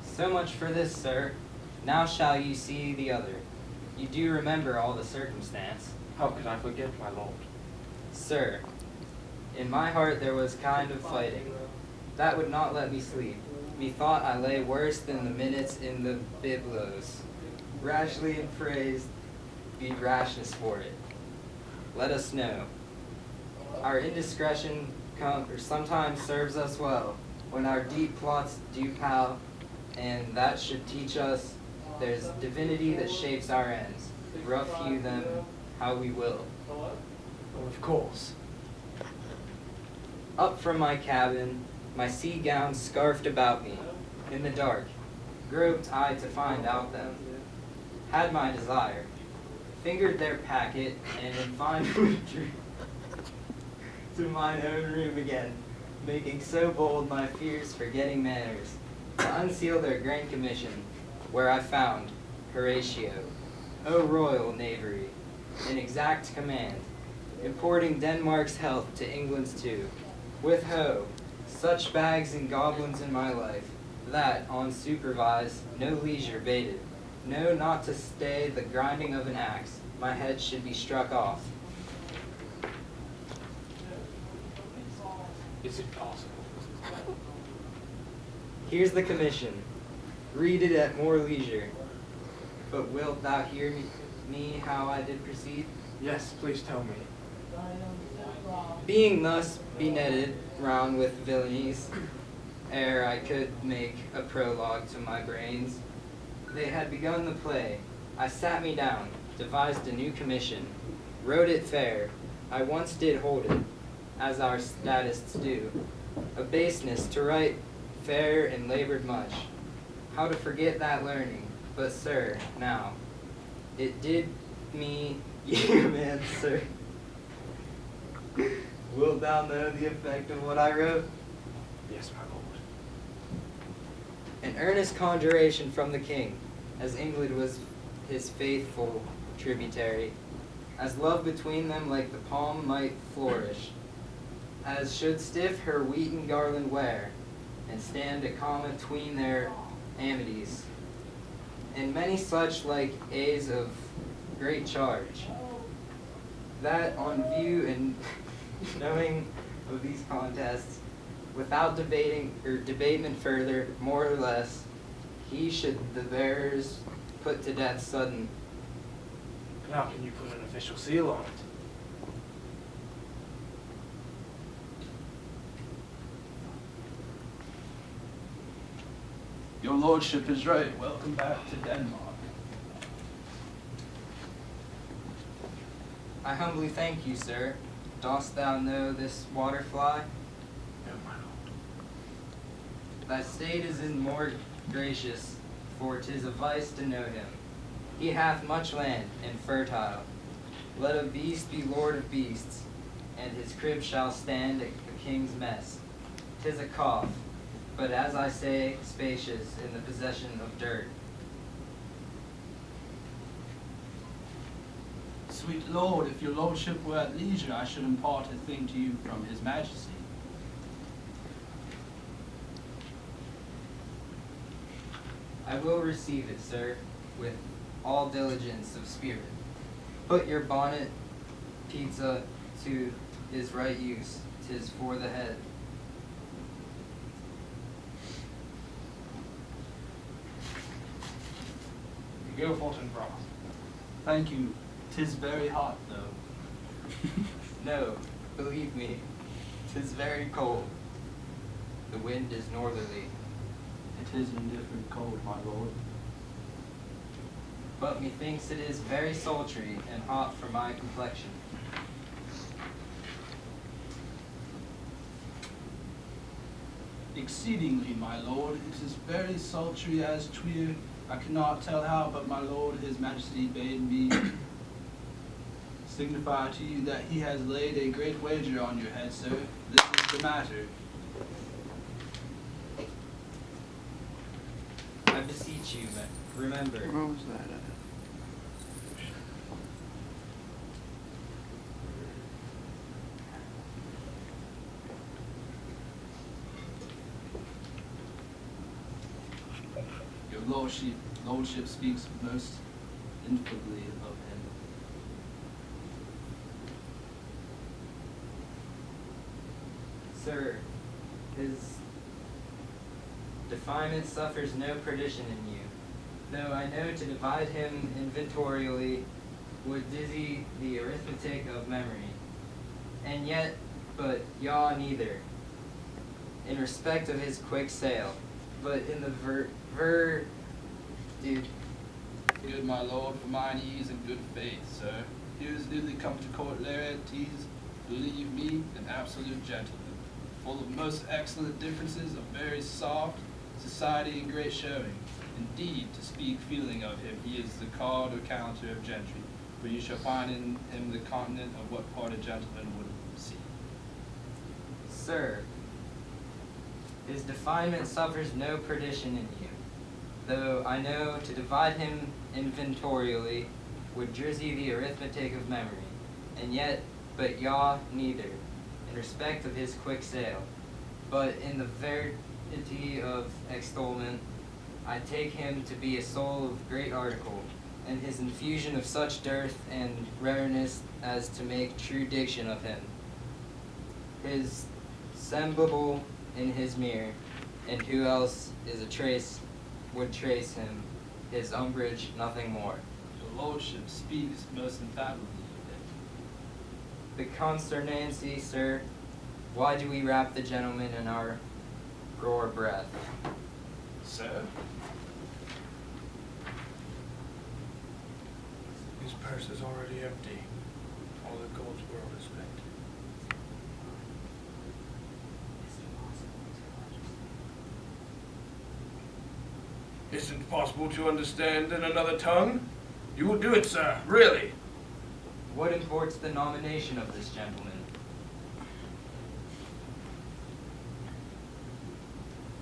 So much for this, sir. Now shall you see the other. You do remember all the circumstance. How could I forget, my lord? Sir, in my heart there was kind of fighting. That would not let me sleep. Methought I lay worse than the minutes in the biblos. Rashly in phrase, be rashness for it. Let us know. Our indiscretion sometimes serves us well, when our deep plots do pal, and that should teach us there's divinity that shapes our ends. Rough hew them how we will. Oh, of course. Up from my cabin, my sea gown scarfed about me, in the dark, groped I to find out them. Had my desire, fingered their packet, and in fine withdrew to mine own room again, making so bold my fears forgetting manners, to unseal their grand commission, where I found Horatio, O royal knavery, in exact command, importing Denmark's health to England's too, with ho, such bags and goblins in my life, that, unsupervised, no leisure baited, no not to stay the grinding of an axe, my head should be struck off. Is it possible? Here's the commission. Read it at more leisure. But wilt thou hear me how I did proceed? Yes, please tell me. Being thus benetted round with villainies, ere I could make a prologue to my brains, they had begun the play. I sat me down, devised a new commission, wrote it fair. I once did hold it, as our statists do, a baseness to write fair and labored much. How to forget that learning? But sir, now, it did me, you man, sir. Wilt thou know the effect of what I wrote? Yes, my lord. An earnest conjuration from the king, as England was his faithful tributary, as love between them like the palm might flourish, as should stiff her wheaten garland wear, and stand a comma tween their amities, and many such like A's of great charge, that on view and knowing of these contests, without debatement further, more or less, he should the bearers put to death sudden. And how can you put an official seal on it? Your lordship is right. Welcome back to Denmark. I humbly thank you, sir. Dost thou know this waterfly? No, my lord. Thy state is in more gracious, for 'tis a vice to know him. He hath much land, and fertile. Let a beast be lord of beasts, and his crib shall stand a king's mess. 'Tis a cough, but as I say, spacious in the possession of dirt. Sweet lord, if your lordship were at leisure, I should impart a thing to you from his majesty. I will receive it, sir, with all diligence of spirit. Put your bonnet pizza to his right use, 'tis for the head. Go Fulton broth. Thank you. 'Tis very hot, though. No, believe me, 'tis very cold. The wind is northerly. It is indifferent cold, my lord. But methinks it is very sultry and hot for my complexion. Exceedingly, my lord. It is very sultry as twere. I cannot tell how, but my lord, his majesty, bade me signify to you that he has laid a great wager on your head, sir. This is the matter. I beseech you, remember. Where was that at? lordship speaks most infamously of him. Sir, his defilement suffers no perdition in you, though I know to divide him inventorially would dizzy the arithmetic of memory, and yet but yaw neither, in respect of his quick sail, but in the dude. Good my lord, for mine ease and good faith, sir. Here is newly come to court Laertes, believe me, an absolute gentleman, full of most excellent differences, of very soft society and great showing. Indeed, to speak feeling of him, he is the card or counter of gentry, for you shall find in him the continent of what part a gentleman would see. Sir, his definement suffers no perdition in you, though I know to divide him inventorially would drizzy the arithmetic of memory, and yet but yaw neither, in respect of his quick sail, but in the verity of extolment, I take him to be a soul of great article, and his infusion of such dearth and rareness as to make true diction of him. His semblable in his mirror, and who else is a trace would trace him, his umbrage nothing more. Your lordship speaks most infallibly of him. The consternancy, sir, why do we wrap the gentleman in our roar breath? Sir? His purse is already empty. All the gold's world is spent. Isn't it possible to understand in another tongue? You will do it, sir, really. What imports the nomination of this gentleman?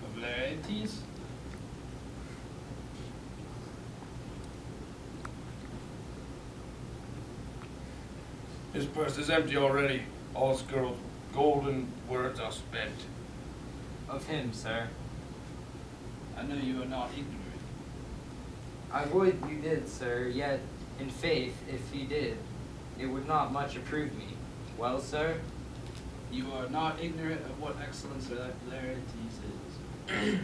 Of Laertes? His purse is empty already. All his golden words are spent. Of him, sir. I know you are not ignorant. I would you did, sir, yet, in faith, if he did, it would not much approve me. Well, sir? You are not ignorant of what excellence Laertes is.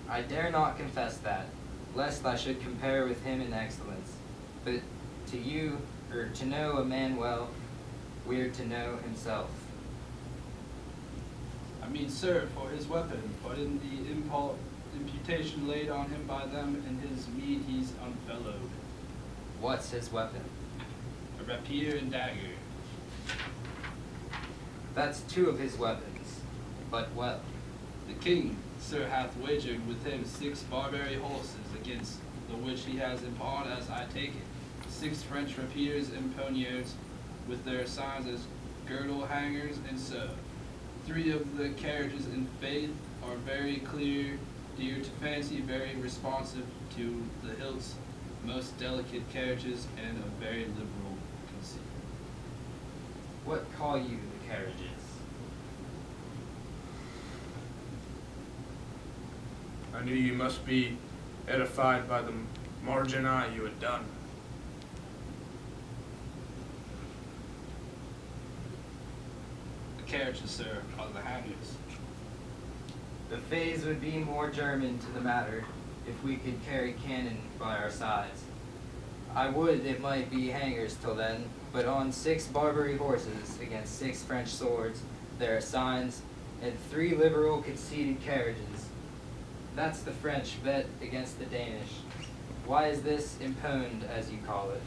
I dare not confess that, lest I should compare with him in excellence. But to you, or to know a man well, we're to know himself. I mean, sir, for his weapon, but in the imputation laid on him by them, in his meed he's unfellowed. What's his weapon? A rapier and dagger. That's two of his weapons, but well. The king, sir, hath wagered with him 6 Barbary horses, against the which he has in pawn, as I take it, 6 French rapiers and poniards, with their signs as girdle hangers, and so 3 of the carriages in faith are very clear, dear to fancy, very responsive to the hilts, most delicate carriages, and of very liberal conceit. What call you the carriages? I knew you must be edified by the margin eye you had done. The carriages, sir, are the Hamlets. The phase would be more German to the matter, if we could carry cannon by our sides. I would it might be hangers till then, but on 6 Barbary horses against 6 French swords, there are signs, and 3 liberal conceited carriages. That's the French bet against the Danish. Why is this imponed, as you call it?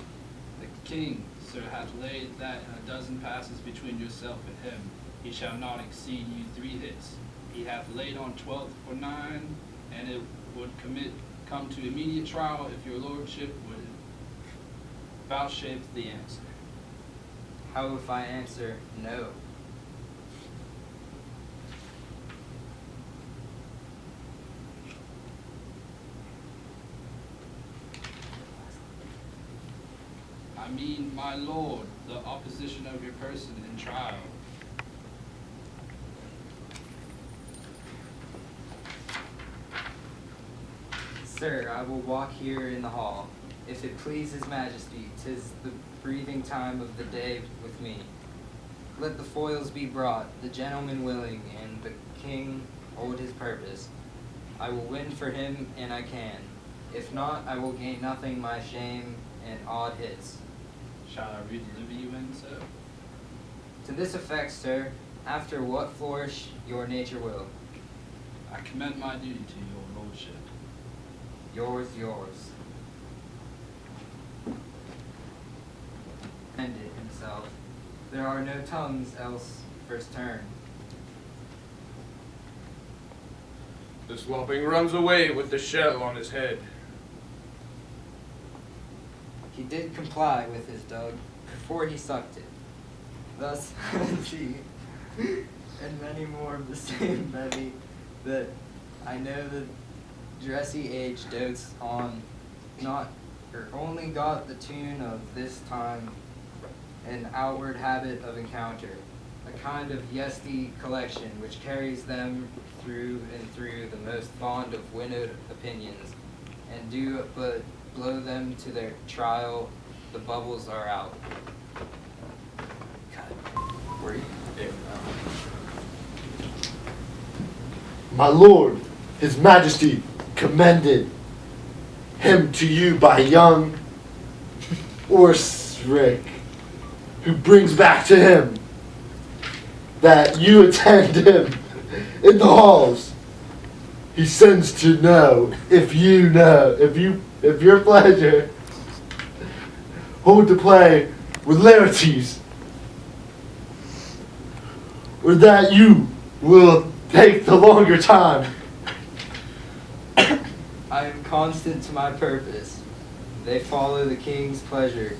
The king, sir, hath laid that in a dozen passes between yourself and him. He shall not exceed you 3 hits. He hath laid on 12th for 9, and it would come to immediate trial if your lordship would vouchsafe the answer. How if I answer no? I mean, my lord, the opposition of your person in trial. Sir, I will walk here in the hall. If it please his majesty, 'tis the breathing time of the day with me. Let the foils be brought, the gentleman willing, and the king hold his purpose. I will win for him, and I can. If not, I will gain nothing my shame and odd hits. Shall I re-deliver you in, sir? To this effect, sir, after what flourish your nature will. I commend my duty to your lordship. Yours. Ended himself. There are no tongues, else first turn. The swapping runs away with the shell on his head. He did comply with his dug before he sucked it. Thus he, and many more of the same bevy that I know the dressy age dotes on, not or only got the tune of this time, an outward habit of encounter, a kind of yesty collection which carries them through and through the most fond of winnowed opinions, and do but blow them to their trial, the bubbles are out. God, were you? My lord, his majesty commended him to you by young Orsric, who brings back to him that you attend him in the halls. He sends to know if your pleasure hold to play with Laertes, or that you will take the longer time. I am constant to my purpose. They follow the king's pleasure.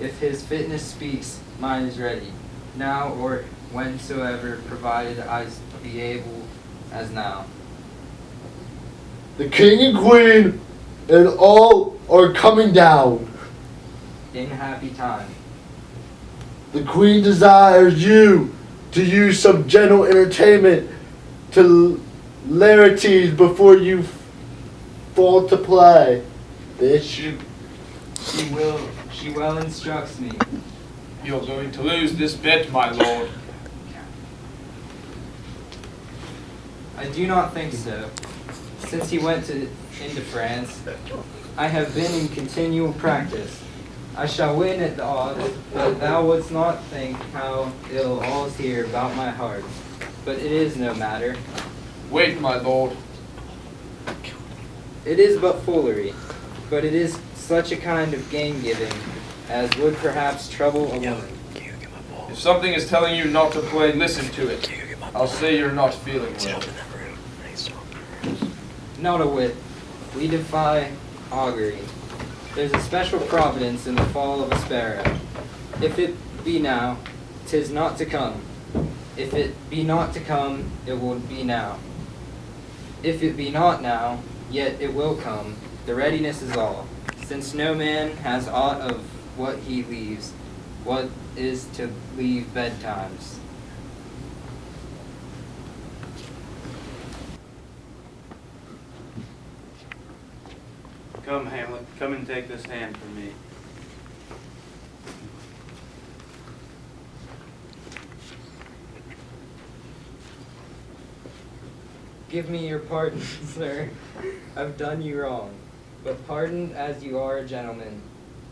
If his fitness speaks, mine is ready, now or whensoever, provided I be able as now. The king and queen and all are coming down. In happy time. The queen desires you to use some gentle entertainment to Laertes before you fall to play. Bitch. She well instructs me. You're going to lose this bet, my lord. I do not think so. Since he went into France, I have been in continual practice. I shall win at the odds, but thou wouldst not think how ill all's here about my heart. But it is no matter. Wait, my lord. It is but foolery, but it is such a kind of game-giving as would perhaps trouble a woman. If something is telling you not to play, listen to it. I'll say you're not feeling well. Not a whit. We defy augury. There's a special providence in the fall of a sparrow. If it be now, 'tis not to come. If it be not to come, it will be now. If it be not now, yet it will come. The readiness is all, since no man has aught of what he leaves, what is to leave betimes. Come, Hamlet, come and take this hand from me. Give me your pardon, sir. I've done you wrong. But pardoned as you are a gentleman,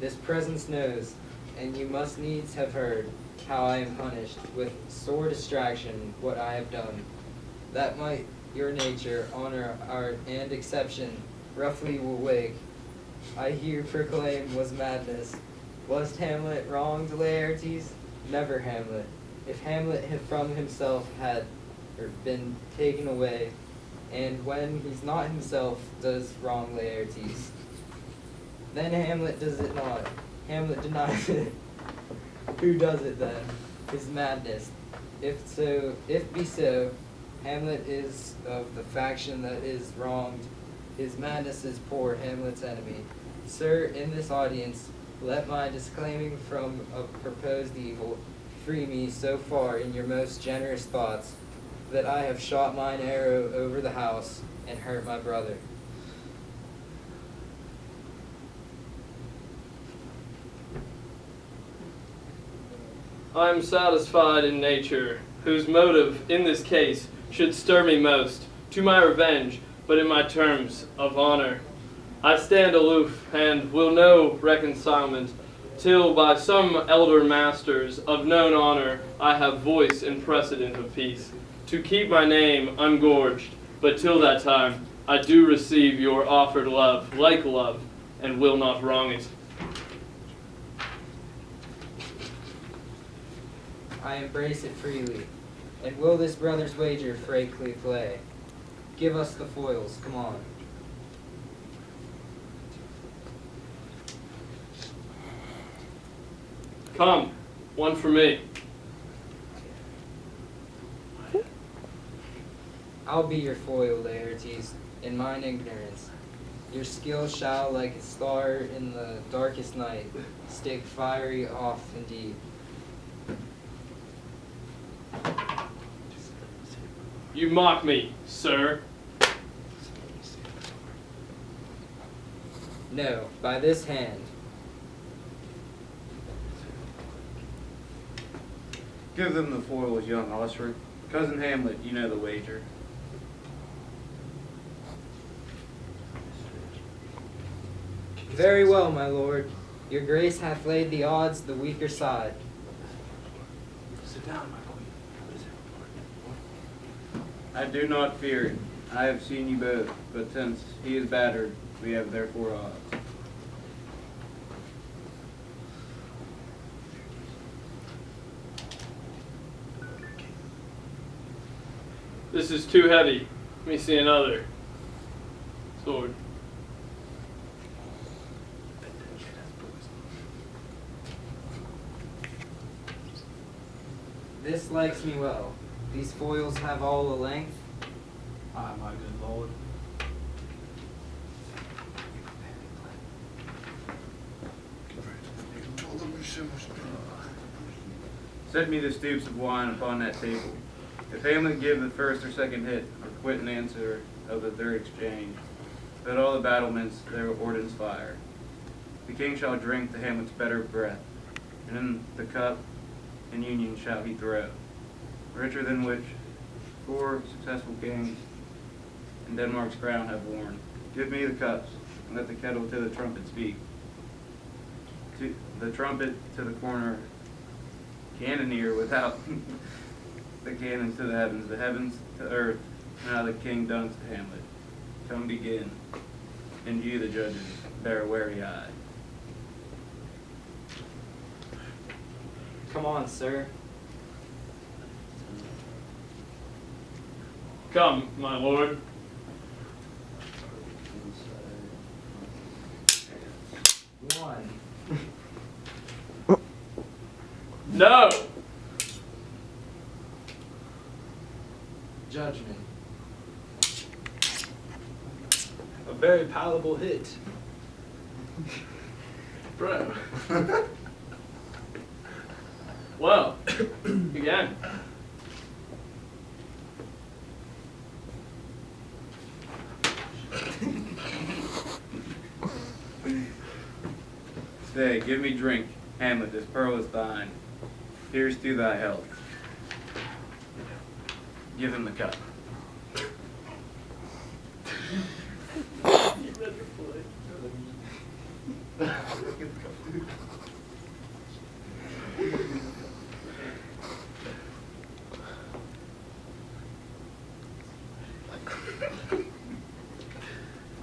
this presence knows, and you must needs have heard, how I am punished with sore distraction what I have done. That might your nature, honor, art, and exception roughly will wake. I here proclaim was madness. Was Hamlet wrong to Laertes? Never Hamlet. If Hamlet had from himself had or been taken away, and when he's not himself does wrong Laertes, then Hamlet does it not. Hamlet denies it. Who does it then? His madness. If be so, Hamlet is of the faction that is wronged. His madness is poor Hamlet's enemy. Sir, in this audience, let my disclaiming from a proposed evil free me so far in your most generous thoughts that I have shot mine arrow over the house and hurt my brother. I am satisfied in nature, whose motive in this case should stir me most to my revenge, but in my terms of honor. I stand aloof and will know reconcilement till by some elder masters of known honor I have voice and precedent of peace, to keep my name ungorged, but till that time I do receive your offered love like love, and will not wrong it. I embrace it freely, and will this brother's wager frankly play. Give us the foils, come on. Come, one for me. I'll be your foil, Laertes, in mine ignorance. Your skill shall, like a star in the darkest night, stick fiery off indeed. You mock me, sir. No, by this hand. Give them the foils, young Osric. Cousin Hamlet, you know the wager. Very well, my lord. Your grace hath laid the odds the weaker side. Sit down, my queen. I do not fear it. I have seen you both, but since he is battered, we have therefore odds. This is too heavy. Let me see another. Sword. This likes me well. These foils have all a length. Aye, my good lord. Set me the stoops of wine upon that table. If Hamlet give the first or second hit, or quit in answer of the third exchange, let all the battlements their ordnance fire. The king shall drink to Hamlet's better breath, and in the cup in union shall he throw, richer than which 4 successful kings in Denmark's crown have worn. Give me the cups, and let the kettle to the trumpet speak. To the trumpet to the corner cannoneer without the cannons to the heavens to earth, now the king dunks to Hamlet. Come begin, and you the judges bear a wary eye. Come on, sir. Come, my lord. One. No! Judgment. A very palatable hit. Bro. Well, again. Stay, give me drink. Hamlet, this pearl is thine. Here's to thy health. Give him the cup.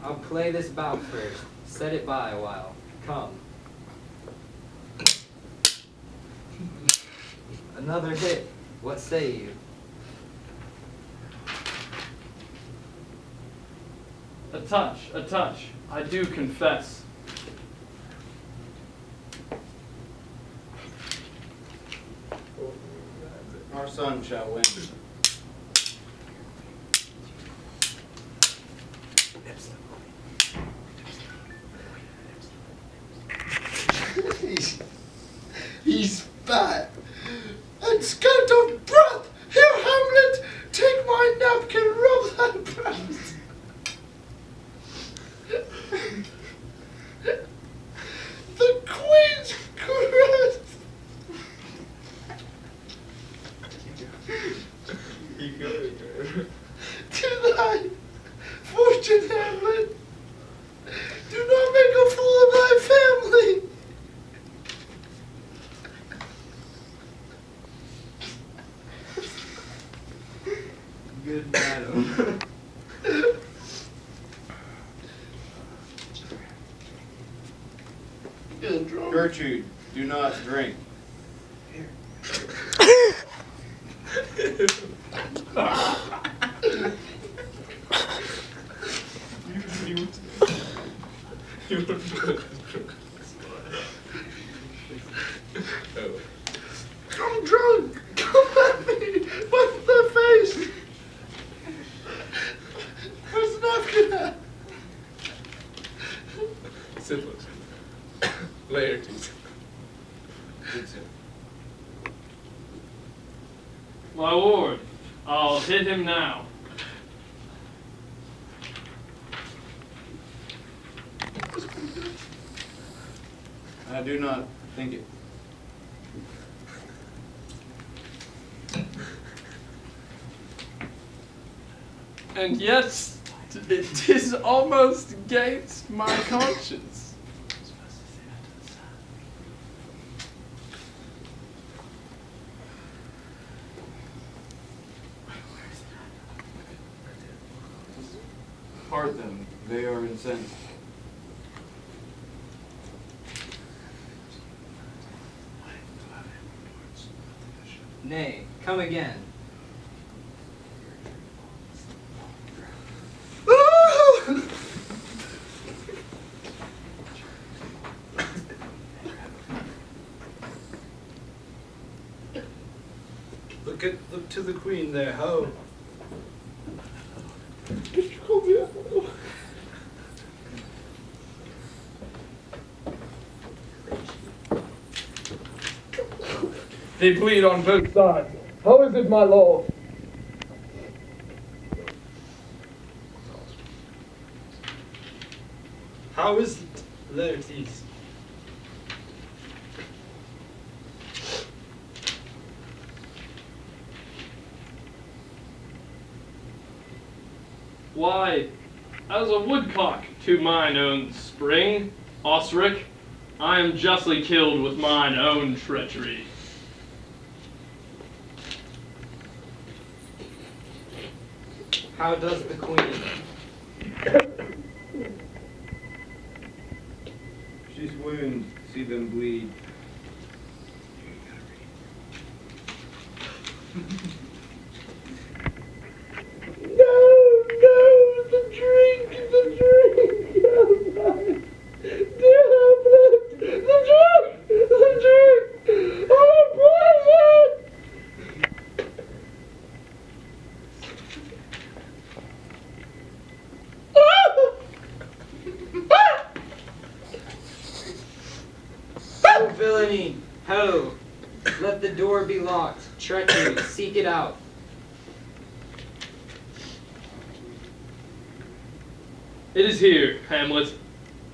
I'll play this bout first. Set it by a while. Come. Another hit. What say you? A touch. I do confess. Our son shall win. He's fat and scant of breath. Here, Hamlet, take my napkin, rub thy breast. The queen's caress. To thy fortune, Hamlet. Do not make a fool of thy family. Good madam. Getting drunk. Gertrude, do not drink. I'm drunk. Come at me. What's the face? Where's the napkin at? Syphilis. Laertes. My lord, I'll hit him now. I do not think it. And yet, it is almost against my conscience. Part them. They are incensed. Nay, come again. Look to the queen there, ho. Did you call me out? They bleed on both sides. How is it, my lord? How is it, Laertes? Why, as a woodcock to mine own spring, Osric, I am justly killed with mine own treachery. How does the queen? She's wounded. See them bleed. The drink. Oh, poison! Oh, villainy! Ho! Let the door be locked. Treachery, seek it out. It is here, Hamlet.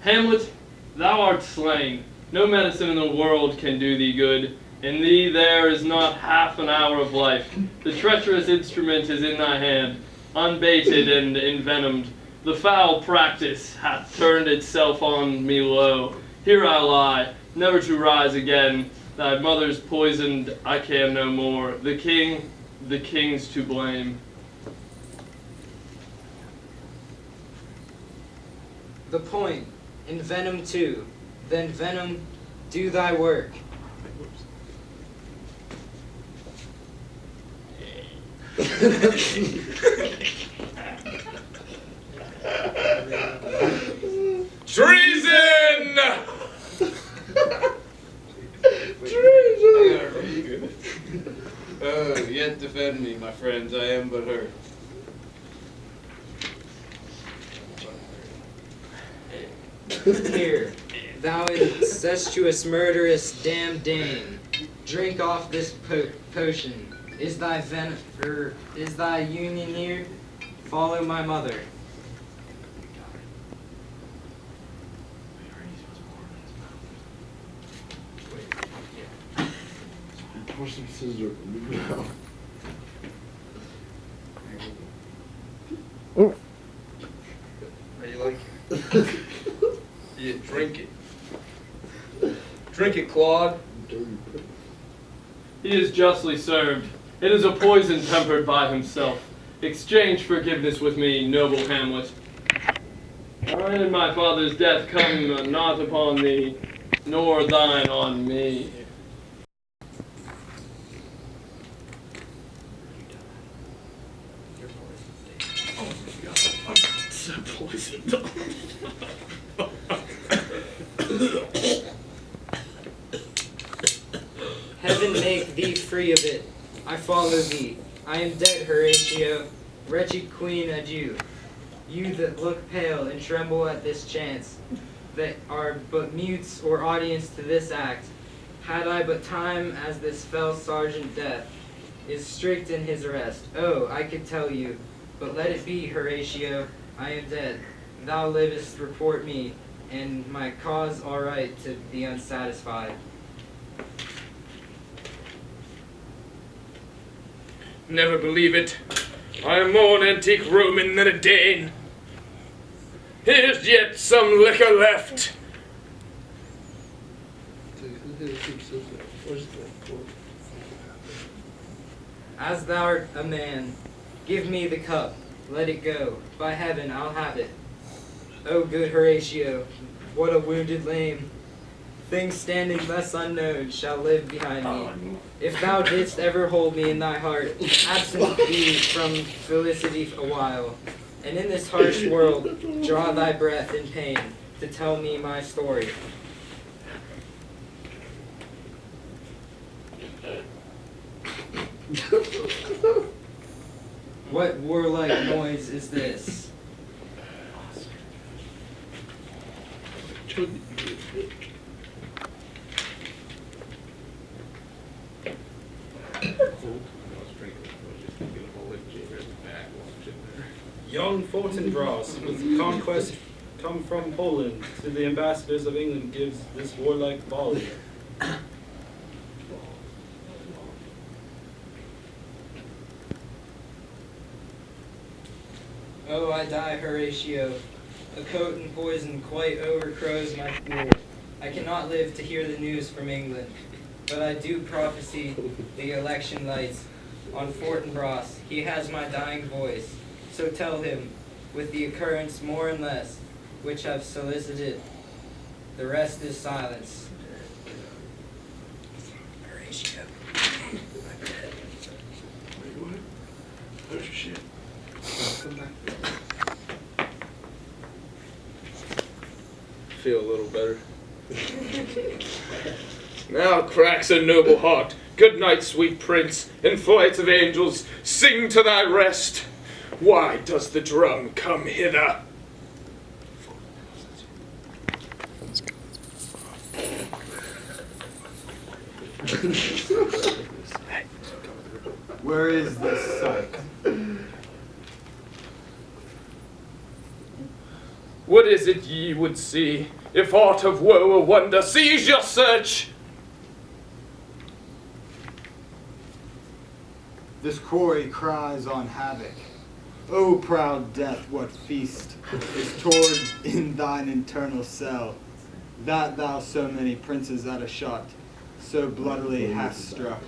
Hamlet, thou art slain. No medicine in the world can do thee good. In thee there is not half an hour of life. The treacherous instrument is in thy hand, unbaited and envenomed. The foul practice hath turned itself on me low. Here I lie, never to rise again. Thy mother's poisoned, I can no more. The king's to blame. The point, envenom too. Then venom, do thy work. Treason! Yet defend me, my friends. I am but hurt. Here, thou incestuous, murderous, damned Dane, drink off this potion. Is thy union near? Follow my mother. Pour some scissors in the mouth. Yeah, drink it. Drink it, Claude. He is justly served. It is a poison tempered by himself. Exchange forgiveness with me, noble Hamlet. Mine and my father's death come not upon thee, nor thine on me. Heaven make thee free of it. I follow thee. I am dead, Horatio. Wretched queen, adieu. You that look pale and tremble at this chance, that are but mutes or audience to this act, had I but time as this fell sergeant death is strict in his arrest. Oh, I could tell you, but let it be, Horatio. I am dead. Thou livest, report me, and my cause all right to the unsatisfied. Never believe it. I am more an antique Roman than a Dane. Here's yet some liquor left. As thou art a man, give me the cup, let it go. By heaven, I'll have it. O good Horatio, what a wounded lame. Things standing thus unknown shall live behind me. If thou didst ever hold me in thy heart, absent thee from felicity a while, and in this harsh world draw thy breath in pain to tell me my story. What warlike noise is this? Young Fortinbras, with conquest come from Poland, to the ambassadors of England gives this warlike volley. Oh, I die, Horatio. A coat and poison quite overcrows my pool. I cannot live to hear the news from England, but I do prophesy the election lights on Fortinbras. He has my dying voice. So tell him, with the occurrence more and less, which have solicited, the rest is silence. Horatio. Oh shit. Feel a little better. Now cracks a noble heart. Good night, sweet prince. In flights of angels, sing to thy rest. Why does the drum come hither? Where is this sight? What is it ye would see? If aught of woe or wonder, seize your search. This quarry cries on havoc. O proud death, what feast is toward in thine internal cell, that thou so many princes at a shot so bloodily hast struck?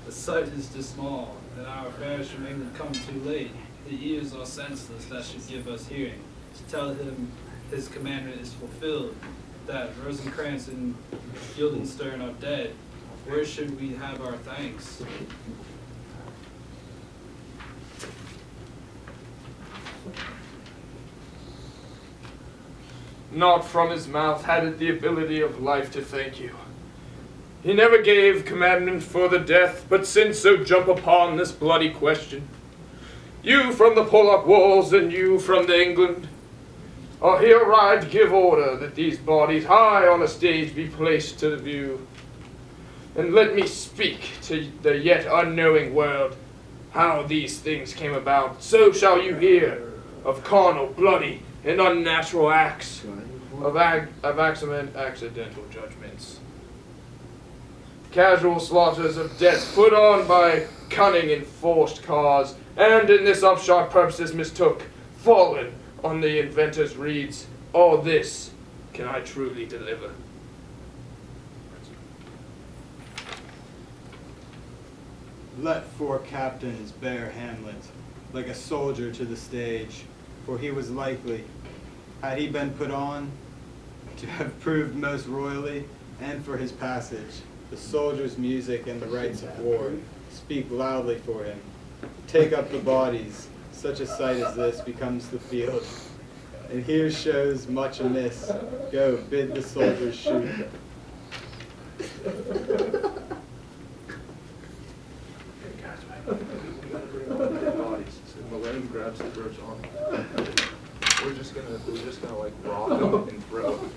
The sight is too small, and our affairs from England come too late. The ears are senseless that should give us hearing. To tell him his commandment is fulfilled, that Rosencrantz and Guildenstern are dead. Where should we have our thanks? Not from his mouth had it the ability of life to thank you. He never gave commandment for the death, but since so jump upon this bloody question. You from the Pollock walls, and you from the England, are here arrived to give order that these bodies high on a stage be placed to the view. And let me speak to the yet unknowing world how these things came about. So shall you hear of carnal, bloody, and unnatural acts, of accidental judgments. Casual slaughters of deaths put on by cunning and forced cause, and in this upshot purposes mistook, fallen on the inventor's reeds. All this can I truly deliver. Let four captains bear Hamlet like a soldier to the stage, for he was likely, had he been put on, to have proved most royally, and for his passage, the soldier's music and the rites of war speak loudly for him. Take up the bodies, such a sight as this becomes the field, and here shows much amiss. Go, bid the soldiers shoot. Malone grabs the brooch on. We're just gonna like rock him and throw him.